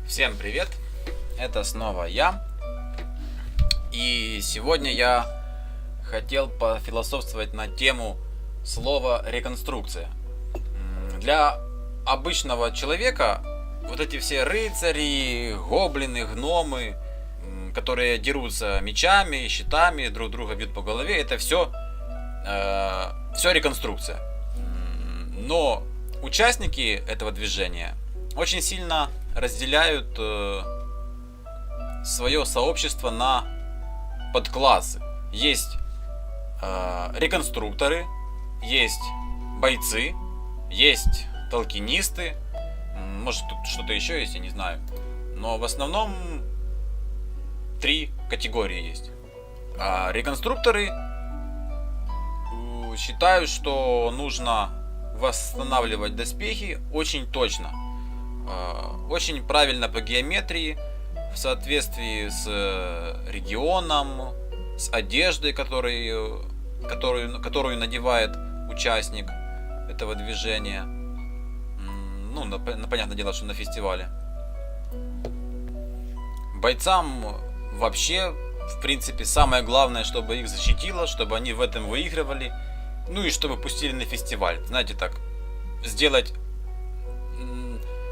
Всем привет! Это снова я. И сегодня я хотел пофилософствовать на тему слова реконструкция. Для обычного человека вот эти все рыцари, гоблины, гномы, которые дерутся мечами, щитами, друг друга бьют по голове, это все реконструкция. Но участники этого движения очень сильно разделяют свое сообщество на подклассы. Есть реконструкторы, есть бойцы, есть толкинисты, может тут что-то еще есть, я не знаю. Но в основном 3 категории есть. Реконструкторы считают, что нужно восстанавливать доспехи очень точно, очень правильно по геометрии, в соответствии с регионом, с одеждой, которую надевает участник этого движения. Ну, понятное дело, что на фестивале. Бойцам вообще, в принципе, самое главное, чтобы их защитило, чтобы они в этом выигрывали, ну и чтобы пустили на фестиваль. Знаете, так, сделать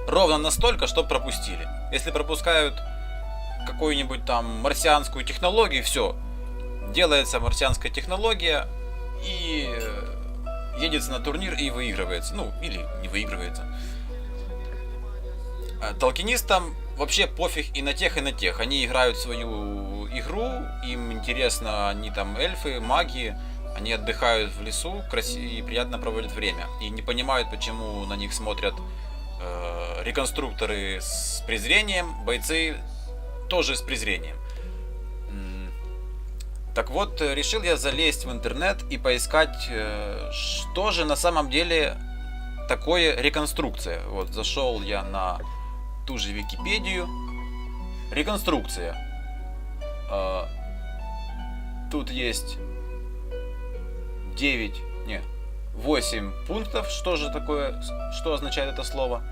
ровно настолько, чтобы пропустили. Если пропускают какую-нибудь там марсианскую технологию, все, делается марсианская технология и едется на турнир и выигрывается. Ну, или не выигрывается. Толкинистам вообще пофиг и на тех, и на тех. Они играют свою игру, им интересно, они там эльфы, маги, они отдыхают в лесу, и приятно проводят время. И не понимают, почему на них смотрят реконструкторы с презрением, бойцы тоже с презрением. Так вот, решил я залезть в интернет и поискать, что же на самом деле такое реконструкция. Вот, зашел я на ту же Википедию. Реконструкция. Тут есть 8 пунктов, что же такое, что означает это слово.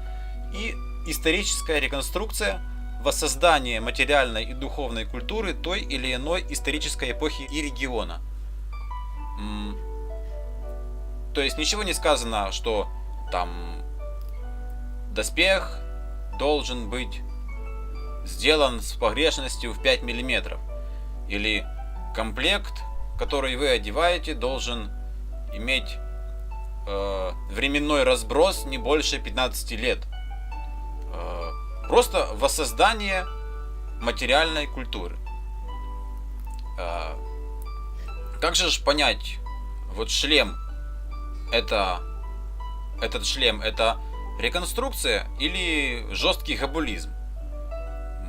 И историческая реконструкция, воссоздание материальной и духовной культуры той или иной исторической эпохи и региона. То есть ничего не сказано, что там доспех должен быть сделан с погрешностью в 5 мм. Или комплект, который вы одеваете, должен иметь временной разброс не больше 15 лет. Просто воссоздание материальной культуры. Как же понять, вот шлем, этот шлем это реконструкция или жесткий габулизм?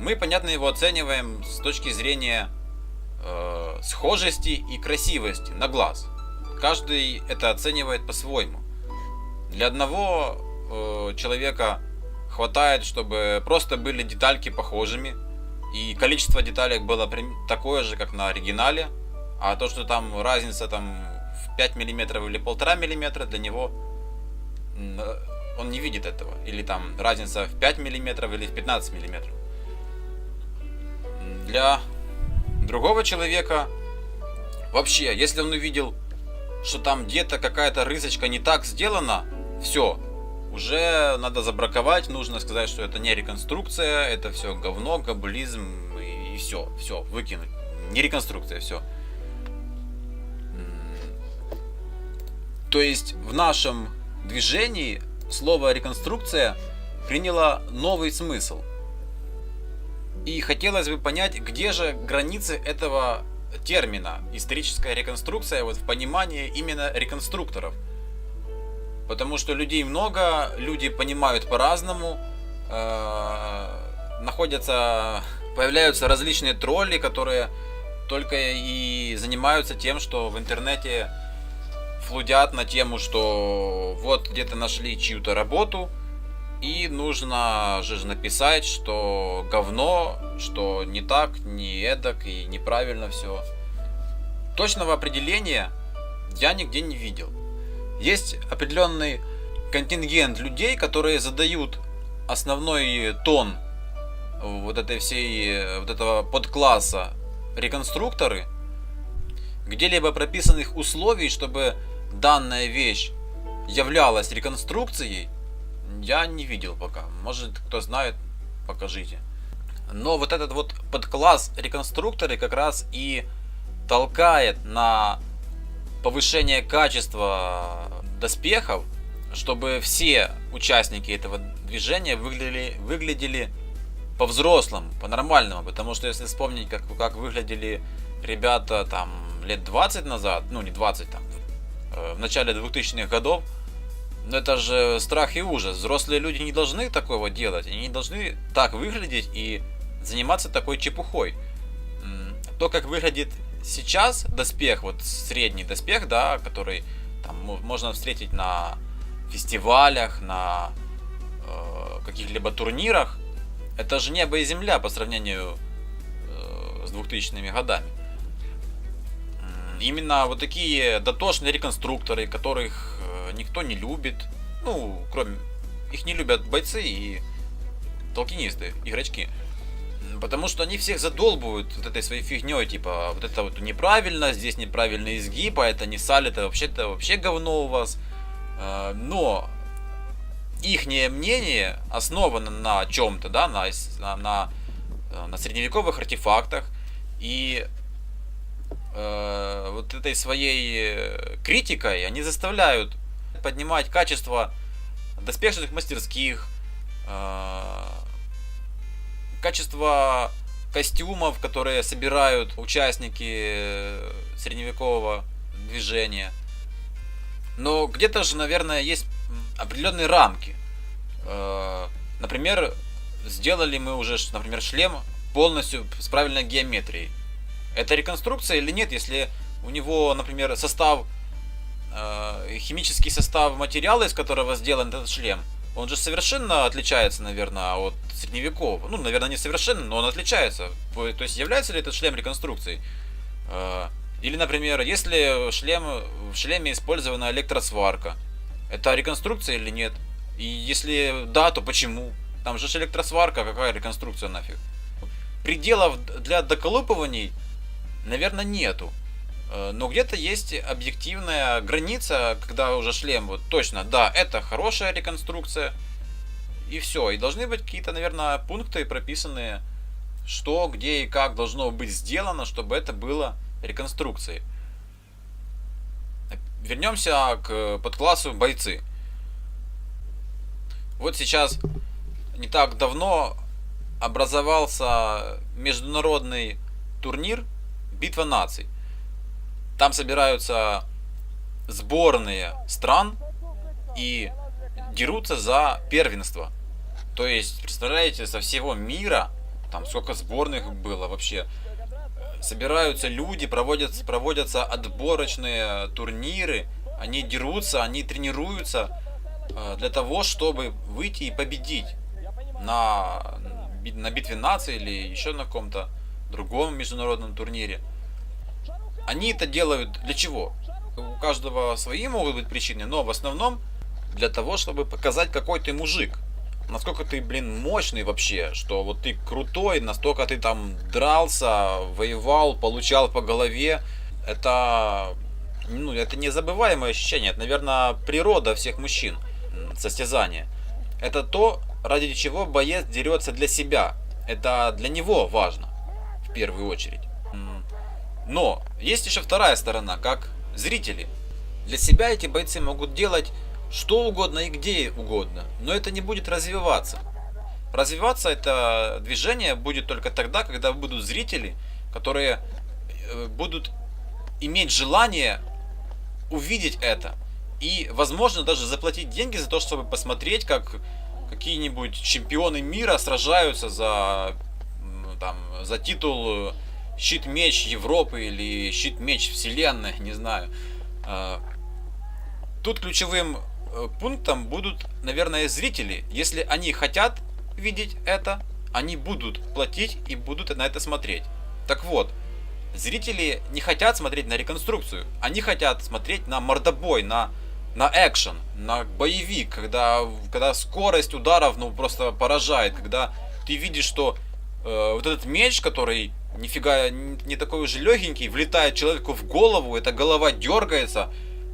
Мы, понятно, его оцениваем с точки зрения схожести и красивости на глаз. Каждый это оценивает по-своему. Для одного человека хватает, чтобы просто были детальки похожими, и количество деталек было такое же, как на оригинале, а то, что там разница там в 5 мм или 1,5 мм, для него он не видит этого. Или там разница в 5 мм или в 15 мм. Для другого человека вообще, если он увидел, что там где-то какая-то рысочка не так сделана, все, уже надо забраковать, нужно сказать, что это не реконструкция, это все говно, габулизм и все, выкинуть. Не реконструкция, все. То есть в нашем движении слово реконструкция приняло новый смысл. И хотелось бы понять, где же границы этого термина историческая реконструкция вот в понимании именно реконструкторов. Потому что людей много, люди понимают по-разному, появляются различные тролли, которые только и занимаются тем, что в интернете флудят на тему, что вот где-то нашли чью-то работу, и нужно же написать, что говно, что не так, не эдак и неправильно все. Точного определения я нигде не видел. Есть определенный контингент людей, которые задают основной тон вот этой всей, вот этого подкласса реконструкторы, где-либо прописанных условий, чтобы данная вещь являлась реконструкцией, я не видел пока. Может, кто знает, покажите. Но вот этот вот подкласс реконструкторы как раз и толкает на повышение качества доспехов, чтобы все участники этого движения выглядели по-взрослому, по-нормальному. Потому что если вспомнить, как выглядели ребята там лет 20 назад, ну не 20, там, в начале 2000-х годов, ну это же страх и ужас. Взрослые люди не должны такого делать, они не должны так выглядеть и заниматься такой чепухой. То, как выглядит сейчас доспех, вот средний доспех, да, который там можно встретить на фестивалях, на каких-либо турнирах, это же небо и земля по сравнению с 2000-ми годами. Именно вот такие дотошные реконструкторы, которых никто не любит, ну, кроме их не любят бойцы и толкинисты, игрочки. Потому что они всех задолбывают вот этой своей фигней, типа, вот это вот неправильно, здесь неправильный изгиб, а это не салит, это вообще говно у вас. Но ихнее мнение основано на чем-то, да, на средневековых артефактах, и вот этой своей критикой они заставляют поднимать качество доспешных мастерских, качество костюмов, которые собирают участники средневекового движения. Но где-то же, наверное, есть определенные рамки. Например, сделали мы уже, например, шлем полностью с правильной геометрией. Это реконструкция или нет, если у него, например, состав, химический состав материала, из которого сделан этот шлем, он же совершенно отличается, наверное, от средневекового. Ну, наверное, не совершенно, но он отличается. То есть, является ли этот шлем реконструкцией? Или, например, если в шлеме использована электросварка, это реконструкция или нет? И если да, то почему? Там же электросварка, какая реконструкция нафиг? Пределов для доколупываний, наверное, нету. Но где-то есть объективная граница, когда уже шлем, вот точно, да, это хорошая реконструкция, и все. И должны быть какие-то, наверное, пункты прописанные, что, где и как должно быть сделано, чтобы это было реконструкцией. Вернемся к подклассу бойцы. Вот сейчас, не так давно, образовался международный турнир «Битва наций». Там собираются сборные стран и дерутся за первенство. То есть, представляете, со всего мира, там сколько сборных было вообще, собираются люди, проводятся отборочные турниры, они дерутся, они тренируются для того, чтобы выйти и победить на битве наций или еще на каком-то другом международном турнире. Они это делают для чего? У каждого свои могут быть причины, но в основном для того, чтобы показать, какой ты мужик. Насколько ты, мощный вообще, что вот ты крутой, настолько ты там дрался, воевал, получал по голове. Это незабываемое ощущение. Это, наверное, природа всех мужчин. Состязание. Это то, ради чего боец дерется для себя. Это для него важно, в первую очередь. Но есть еще вторая сторона, как зрители. Для себя эти бойцы могут делать что угодно и где угодно, но это не будет развиваться. Развиваться это движение будет только тогда, когда будут зрители, которые будут иметь желание увидеть это. И, возможно, даже заплатить деньги за то, чтобы посмотреть, как какие-нибудь чемпионы мира сражаются за титул щит-меч Европы или щит-меч вселенной, не знаю. Тут ключевым пунктом будут, наверное, зрители. Если они хотят видеть это, они будут платить и будут на это смотреть. Так вот, зрители не хотят смотреть на реконструкцию, они хотят смотреть на мордобой, на экшен, на боевик, когда скорость ударов просто поражает, когда ты видишь, что вот этот меч, который нифига не такой уже легенький, влетает человеку в голову, эта голова дергается,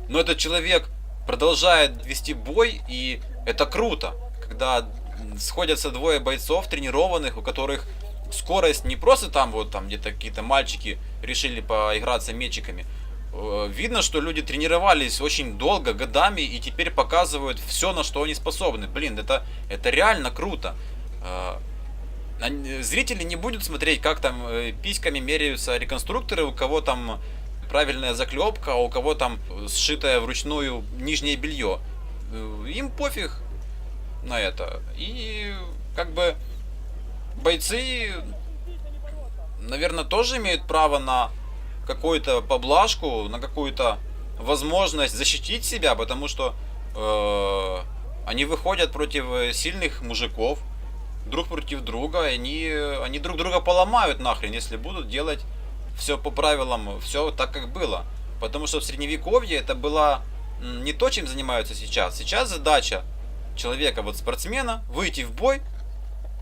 но этот человек продолжает вести бой, и это круто, когда сходятся двое бойцов тренированных, у которых скорость не просто там вот там где-то какие-то мальчики решили поиграться мечиками. Видно, что люди тренировались очень долго, годами, и теперь показывают все, на что они способны. Блин, это реально круто. Зрители не будут смотреть, как там письками меряются реконструкторы, у кого там правильная заклепка, а у кого там сшитое вручную нижнее белье. Им пофиг на это. И как бы бойцы, наверное, тоже имеют право на какую-то поблажку, на какую-то возможность защитить себя, потому что они выходят против сильных мужиков, друг против друга, и они друг друга поломают нахрен, если будут делать все по правилам, все так, как было. Потому что в средневековье это было не то, чем занимаются сейчас. Сейчас задача человека, вот спортсмена, выйти в бой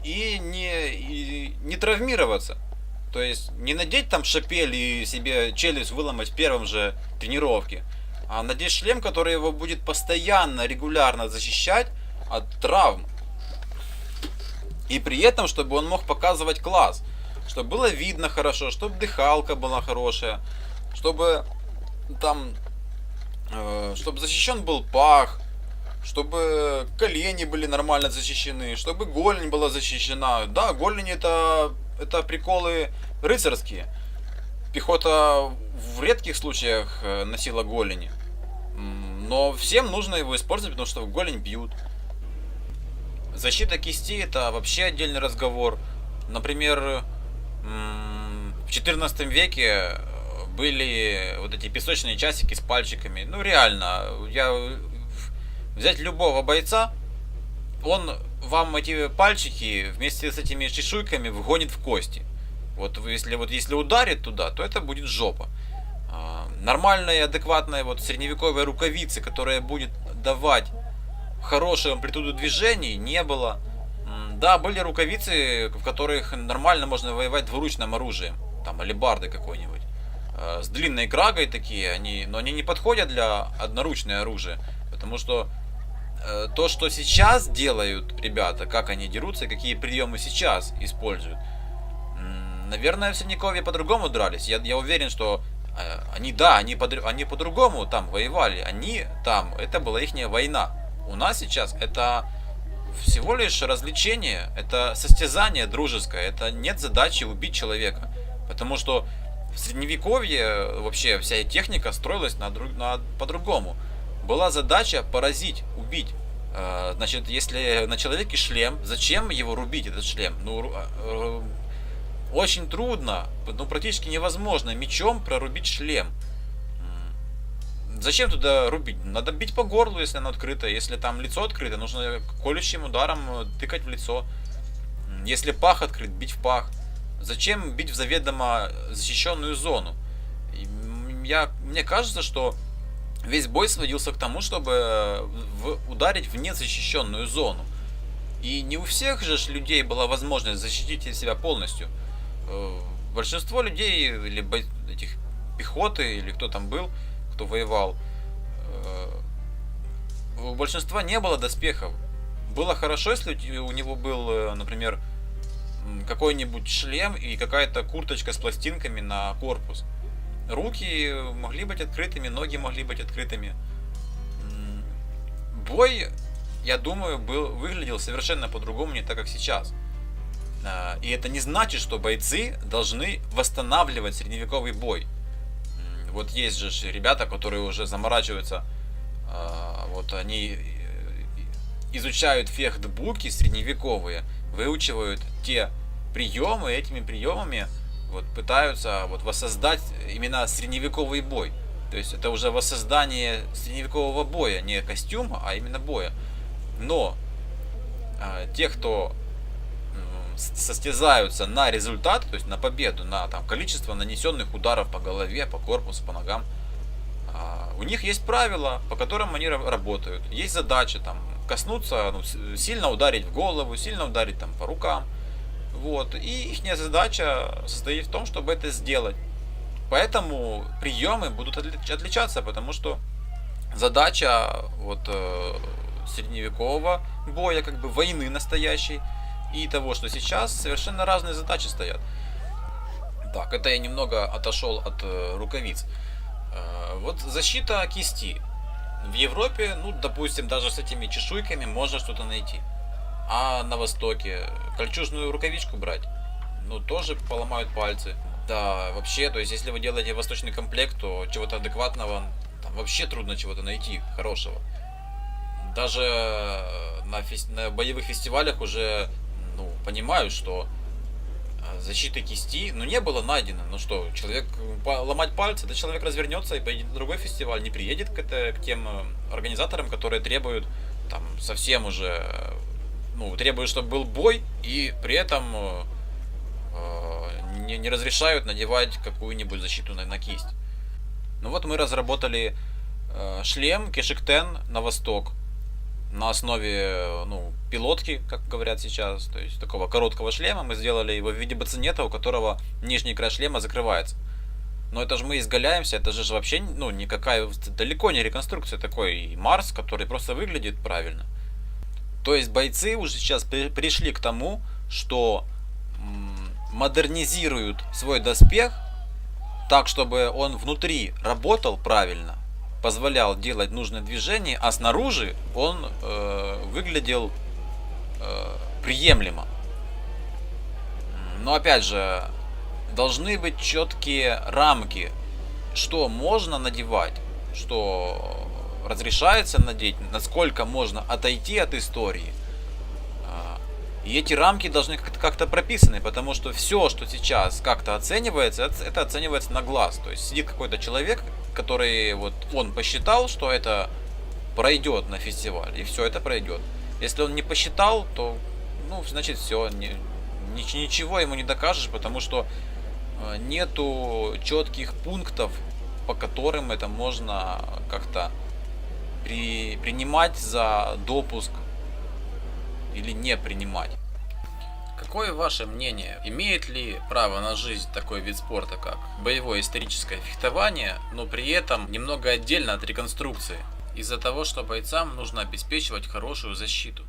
и не травмироваться. То есть не надеть там шапель и себе челюсть выломать в первом же тренировке, а надеть шлем, который его будет постоянно, регулярно защищать от травм. И при этом, чтобы он мог показывать класс, чтобы было видно хорошо, чтобы дыхалка была хорошая, чтобы там, чтобы защищен был пах, чтобы колени были нормально защищены, чтобы голень была защищена. Да, голень это приколы рыцарские. Пехота в редких случаях носила голени. Но всем нужно его использовать, потому что в голень бьют. Защита кисти это вообще отдельный разговор. Например, в 14 веке были вот эти песочные часики с пальчиками. Ну реально, взять любого бойца, он вам эти пальчики вместе с этими чешуйками вгонит в кости. Вот если ударит туда, то это будет жопа. Нормальная, адекватная вот средневековая рукавицы, которая будет давать хорошую амплитуду движений, не было. Да, были рукавицы, в которых нормально можно воевать двуручным оружием. Там алебарды какой-нибудь. С длинной крагой такие, но они не подходят для одноручное оружие. Потому что то, что сейчас делают ребята, как они дерутся, какие приемы сейчас используют, наверное, в Средневековье по-другому дрались. Я уверен, что они по-другому там воевали. Это была их война. У нас сейчас это всего лишь развлечение, это состязание дружеское, это нет задачи убить человека. Потому что в Средневековье вообще вся техника строилась по-другому. Была задача поразить, убить. Значит, если на человеке шлем, зачем его рубить, этот шлем? Очень трудно, практически невозможно мечом прорубить шлем. Зачем туда рубить? Надо бить по горлу, если оно открыто. Если там лицо открыто, нужно колющим ударом тыкать в лицо. Если пах открыт, бить в пах. Зачем бить в заведомо защищенную зону? Мне кажется, что весь бой сводился к тому, чтобы ударить в незащищенную зону. И не у всех же людей была возможность защитить себя полностью. Большинство людей, или этих пехоты, или кто там был, кто воевал, у большинства не было доспехов. Было хорошо, если у него был, например, какой-нибудь шлем и какая-то курточка с пластинками на корпус. Руки могли быть открытыми, ноги могли быть открытыми. Бой, я думаю, выглядел совершенно по-другому, не так, как сейчас. И это не значит, что бойцы должны восстанавливать средневековый бой. Вот есть же ребята, которые уже заморачиваются, вот они изучают фехтбуки средневековые, выучивают те приемы, и этими приемами вот пытаются вот воссоздать именно средневековый бой. То есть это уже воссоздание средневекового боя, не костюма, а именно боя. Но те, кто состязаются на результат, то есть на победу, на там, количество нанесенных ударов по голове, по корпусу, по ногам, у них есть правила, по которым они работают. Есть задача там коснуться, сильно ударить в голову, сильно ударить там по рукам. Вот. И их задача состоит в том, чтобы это сделать. Поэтому приемы будут отличаться, потому что задача вот средневекового боя, как бы войны настоящей, и того, что сейчас, совершенно разные задачи стоят. Так, это я немного отошел от рукавиц. Вот защита кисти. В Европе, ну, допустим, даже с этими чешуйками можно что-то найти. А на Востоке кольчужную рукавичку брать, ну, тоже поломают пальцы. Да, вообще, то есть, если вы делаете восточный комплект, то чего-то адекватного, там вообще трудно чего-то найти, хорошего. Даже на боевых фестивалях уже, ну, понимают, что защиты кисти, ну, не было найдено. Ну что, человек ломать пальцы, да человек развернется и поедет на другой фестиваль, не приедет к тем организаторам, которые требуют там совсем уже, ну, требуют, чтобы был бой, и при этом не разрешают надевать какую-нибудь защиту на кисть. Ну вот мы разработали шлем Кешектен на восток на основе, ну, пилотки, как говорят сейчас, то есть такого короткого шлема. Мы сделали его в виде бацинета, у которого нижний край шлема закрывается. Но это же мы изгаляемся, это же вообще, ну, никакая, далеко не реконструкция, такой Марс, который просто выглядит правильно. То есть бойцы уже сейчас пришли к тому, что модернизируют свой доспех так, чтобы он внутри работал правильно, позволял делать нужные движения, а снаружи он выглядел приемлемо. Но опять же, должны быть четкие рамки, что можно надевать, что разрешается надеть, насколько можно отойти от истории. И эти рамки должны как-то прописаны, потому что все, что сейчас как-то оценивается, это оценивается на глаз. То есть сидит какой-то человек, который вот он посчитал, что это пройдет на фестиваль, и все это пройдет. Если он не посчитал, то, ну, значит, все, ничего ему не докажешь, потому что нету четких пунктов, по которым это можно как-то принимать за допуск или не принимать. Какое ваше мнение? Имеет ли право на жизнь такой вид спорта, как боевое историческое фехтование, но при этом немного отдельно от реконструкции, из-за того, что бойцам нужно обеспечивать хорошую защиту?